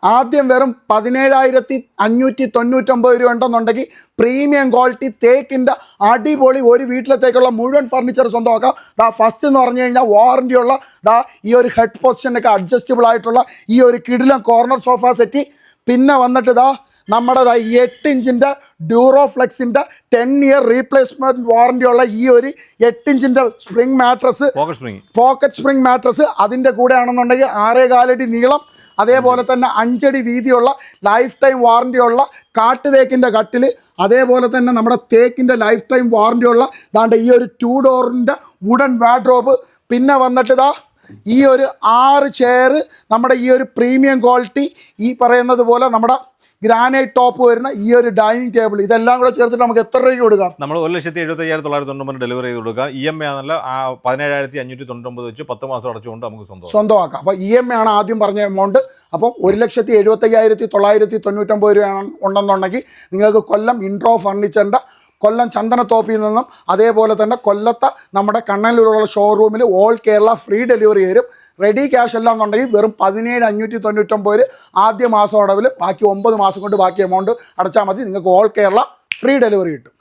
ആദ്യം വെറും 17,599 രൂപ ഉണ്ടെന്നുണ്ടെങ്കിൽ പ്രീമിയം ക്വാളിറ്റി തേക്കിൻ്റെ അടിപൊളി ഒരു വീട്ടിലത്തേക്കുള്ള മുഴുവൻ ഫർണിച്ചർ സ്വന്തമാക്കാം. ഫസ്റ്റ് എന്ന് പറഞ്ഞു കഴിഞ്ഞാൽ വാറണ്ടിയുള്ള ഈ ഒരു ഹെഡ് പൊസിഷനൊക്കെ അഡ്ജസ്റ്റബിൾ ആയിട്ടുള്ള ഈ ഒരു കിടിലൻ കോർണർ സോഫ സെറ്റ്. പിന്നെ വന്നിട്ട് നമ്മുടെ 8 ഇഞ്ചിൻ്റെ ഡ്യൂറോഫ്ലെക്സിൻ്റെ 10 ഇയർ റീപ്ലേസ്മെൻറ്റ് വാറണ്ടിയുള്ള ഈ ഒരു 8 ഇഞ്ചിൻ്റെ spring mattress, pocket spring mattress. അതിൻ്റെ കൂടെ ആണെന്നുണ്ടെങ്കിൽ 6.4 അടി നീളം, അതേപോലെ തന്നെ 5 അടി വീതിയുള്ള ലൈഫ് ടൈം വാറണ്ടിയുള്ള കാട്ടുതേക്കിൻ്റെ കട്ടിൽ, അതേപോലെ തന്നെ നമ്മുടെ തേക്കിൻ്റെ ലൈഫ് ടൈം വാറണ്ടിയുള്ള ഈ ഒരു 2 ഡോറിൻ്റെ വുഡൻ വാർഡ്രോബ്. പിന്നെ വന്നിട്ട് ഈ ഒരു 6 ചെയർ, നമ്മുടെ ഈ ഒരു പ്രീമിയം ക്വാളിറ്റി ഈ പറയുന്നത് പോലെ നമ്മുടെ ഗ്രാനൈറ്റ് ടോപ്പ് വരുന്ന ഈ ഒരു ഡൈനിങ് ടേബിൾ. ഇതെല്ലാം കൂടെ ചേർത്തിട്ട് നമുക്ക് എത്ര രൂപ കൊടുക്കാം? നമ്മൾ 1,75,999 ഡെലിവറി ചെയ്ത് കൊടുക്കുക. EMI ആണല്ല 17,599 വെച്ച് 10 മാസം അടച്ചുകൊണ്ട് നമുക്ക് സ്വന്തമാക്കാം. അപ്പോൾ EMI ആണ് ആദ്യം പറഞ്ഞ എമൗണ്ട്. അപ്പം 1,75,999 രൂപ ഉണ്ടെന്നുണ്ടെങ്കിൽ നിങ്ങൾക്ക് കൊല്ലം ഇൻട്രോ ഫർണിച്ചറിൻ്റെ കൊല്ലം ചന്ദനത്തോപ്പിൽ നിന്നും അതേപോലെ തന്നെ കൊല്ലത്തെ നമ്മുടെ കണ്ണനൂരുള്ള ഷോറൂമിൽ ഓൾ കേരള ഫ്രീ ഡെലിവറി തരും. റെഡി ക്യാഷ് എല്ലാം എന്നുണ്ടെങ്കിൽ വെറും 17,599 ആദ്യ മാസം അടവിൽ, ബാക്കി 9 മാസം കൊണ്ട് ബാക്കി എമൗണ്ട് അടച്ചാൽ മതി. നിങ്ങൾക്ക് ഓൾ കേരള ഫ്രീ ഡെലിവറി കിട്ടും.